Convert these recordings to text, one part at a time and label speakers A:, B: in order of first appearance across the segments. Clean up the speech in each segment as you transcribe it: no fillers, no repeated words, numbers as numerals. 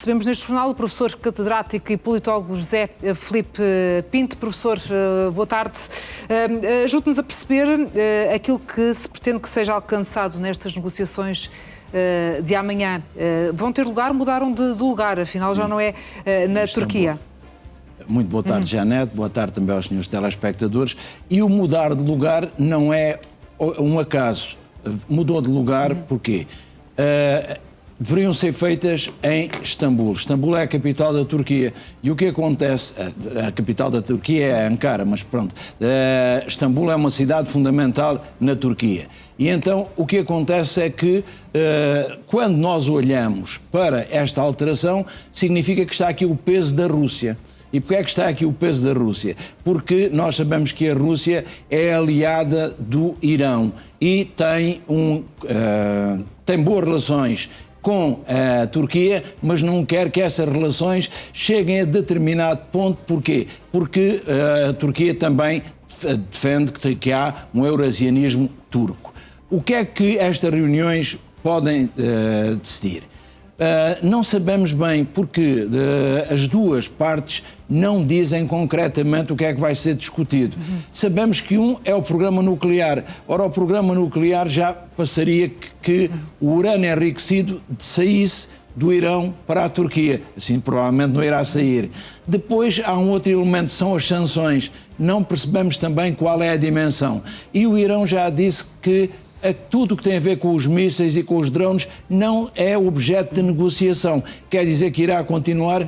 A: Recebemos neste jornal o professor catedrático e politólogo José Filipe Pinto. Professor, boa tarde. Ajude-nos a perceber aquilo que se pretende que seja alcançado nestas negociações de amanhã. Vão ter lugar, mudaram de lugar, afinal já não é na Turquia.
B: Muito boa tarde, Janete. Boa tarde também aos senhores telespectadores. E o mudar de lugar não é um acaso. Mudou de lugar porquê? Deveriam ser feitas em Istambul. Istambul é a capital da Turquia. E o que acontece? A capital da Turquia é Ankara, mas pronto. Istambul é uma cidade fundamental na Turquia. E então o que acontece é que quando nós olhamos para esta alteração, significa que está aqui o peso da Rússia. E porquê é que está aqui o peso da Rússia? Porque nós sabemos que a Rússia é aliada do Irão e tem boas relações com a Turquia, mas não quer que essas relações cheguem a determinado ponto. Porquê? Porque a Turquia também defende que há um eurasianismo turco. O que é que estas reuniões podem decidir? Não sabemos bem, porque as duas partes não dizem concretamente o que é que vai ser discutido. Sabemos que um é o programa nuclear. Ora, o programa nuclear já passaria que o urânio enriquecido saísse do Irão para a Turquia. Assim, provavelmente não irá sair. Depois há um outro elemento, são as sanções. Não percebemos também qual é a dimensão. E o Irão já disse que tudo o que tem a ver com os mísseis e com os drones não é objeto de negociação. Quer dizer que irá continuar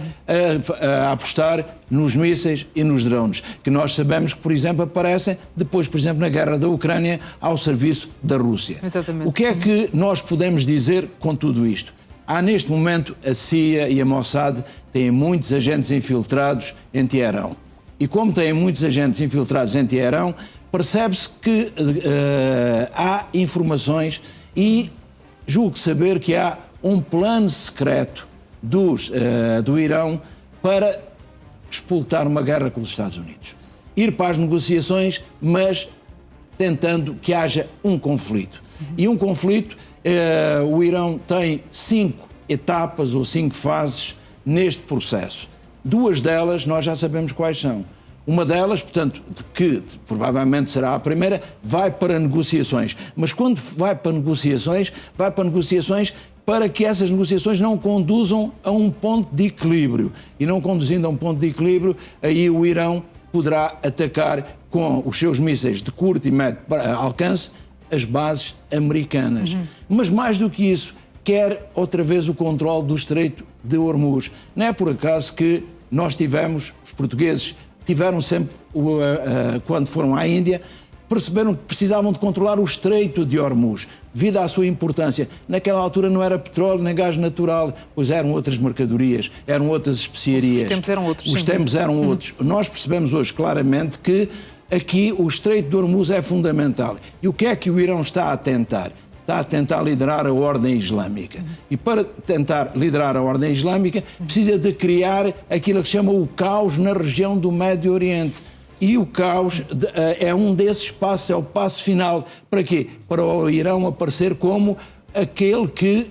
B: a apostar nos mísseis e nos drones, que nós sabemos que, por exemplo, aparecem depois, por exemplo, na guerra da Ucrânia, ao serviço da Rússia.
A: Exatamente.
B: O que é que nós podemos dizer com tudo isto? Há neste momento a CIA e a Mossad têm muitos agentes infiltrados em Teherão. E como têm muitos agentes infiltrados em Teherão, percebe-se que há informações e julgo saber que há um plano secreto do Irão para explotar uma guerra com os Estados Unidos. Ir para as negociações, mas tentando que haja um conflito. E um conflito, o Irão tem 5 etapas ou 5 fases neste processo. 2 delas nós já sabemos quais são. Uma delas, portanto, que provavelmente será a primeira, vai para negociações. Mas quando vai para negociações para que essas negociações não conduzam a um ponto de equilíbrio. E não conduzindo a um ponto de equilíbrio, aí o Irão poderá atacar com os seus mísseis de curto e médio alcance as bases americanas. Mas mais do que isso, quer outra vez o controle do Estreito de Hormuz. Não é por acaso que nós tivemos, os portugueses tiveram sempre, quando foram à Índia, perceberam que precisavam de controlar o Estreito de Hormuz, devido à sua importância. Naquela altura não era petróleo nem gás natural, pois eram outras mercadorias, eram outras especiarias.
A: Os tempos eram outros.
B: Os tempos eram outros. Nós percebemos hoje claramente que aqui o Estreito de Hormuz é fundamental. E o que é que o Irão está a tentar? Está a tentar liderar a ordem islâmica. E para tentar liderar a ordem islâmica, precisa de criar aquilo que se chama o caos na região do Médio Oriente. E o caos é um desses passos, é o passo final. Para quê? Para o Irão aparecer como aquele que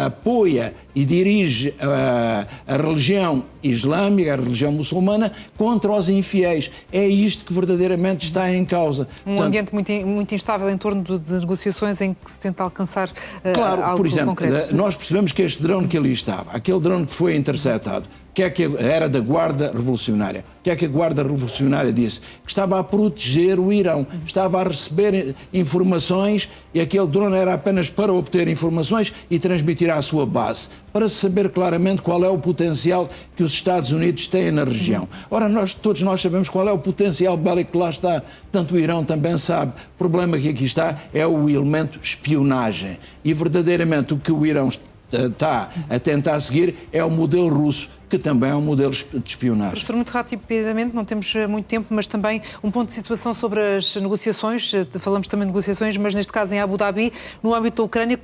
B: apoia e dirige a religião islâmica, a religião muçulmana, contra os infiéis. É isto que verdadeiramente está em causa.
A: Um ambiente muito instável em torno de negociações em que se tenta alcançar algo
B: por exemplo,
A: concreto.
B: nós percebemos que este drone que ali estava, aquele drone que foi interceptado, que é que era da Guarda Revolucionária. O que é que a Guarda Revolucionária disse? Que estava a proteger o Irão, estava a receber informações e aquele drone era apenas para obter informações e transmitir à sua base, para saber claramente qual é o potencial que os Estados Unidos têm na região. Ora, todos nós sabemos qual é o potencial bélico que lá está, tanto o Irão também sabe. O problema que aqui está é o elemento espionagem. E verdadeiramente o que o Irão está a tentar seguir é o modelo russo, que também é um modelo de espionagem.
A: Professor, muito rapidamente, não temos muito tempo, mas também um ponto de situação sobre as negociações. Falamos também de negociações, mas neste caso em Abu Dhabi, no âmbito da Ucrânia,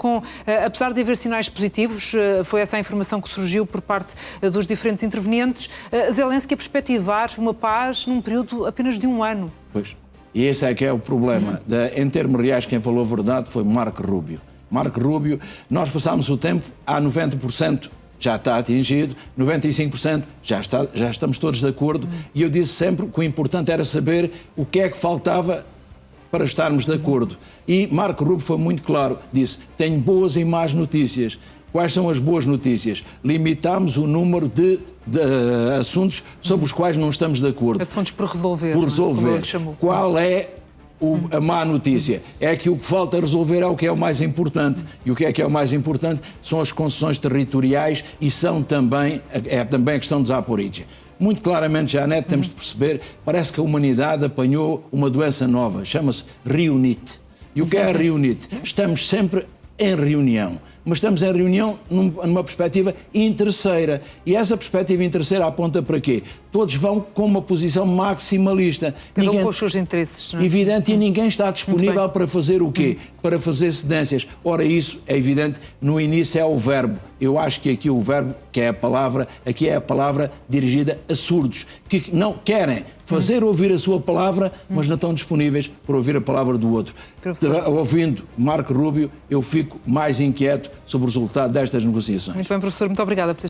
A: apesar de haver sinais positivos, foi essa a informação que surgiu por parte dos diferentes intervenientes, Zelensky a perspectivar uma paz num período apenas de 1 ano.
B: Pois, e esse é que é o problema. Em termos reais, quem falou a verdade foi Marco Rubio. Marco Rubio, nós passámos o tempo, há 90% já está atingido, 95% já estamos todos de acordo, e eu disse sempre que o importante era saber o que é que faltava para estarmos de acordo. E Marco Rubio foi muito claro, disse, tenho boas e más notícias. Quais são as boas notícias? Limitámos o número de assuntos sobre os quais não estamos de acordo.
A: Assuntos por resolver.
B: Por resolver. Qual é a má notícia? É que o que falta resolver é o que é o mais importante. E o que é o mais importante são as concessões territoriais e é também a questão dos aboriges. Muito claramente, Janete, temos de perceber, parece que a humanidade apanhou uma doença nova, chama-se reunite. E o que é a reunite? Estamos sempre em reunião, mas estamos em reunião numa perspectiva interesseira. E essa perspectiva interesseira aponta para quê? Todos vão com uma posição maximalista.
A: Cada um com os seus interesses. Não é?
B: Evidente, e ninguém está disponível para fazer o quê? Para fazer cedências. Ora, isso é evidente, no início é o verbo. Eu acho que aqui o verbo, que é a palavra, aqui é a palavra dirigida a surdos, que não querem fazer ouvir a sua palavra, mas não estão disponíveis para ouvir a palavra do outro.
A: Professor.
B: Ouvindo Marco Rubio, eu fico mais inquieto sobre o resultado destas negociações.
A: Muito bem, professor. Muito obrigada por ter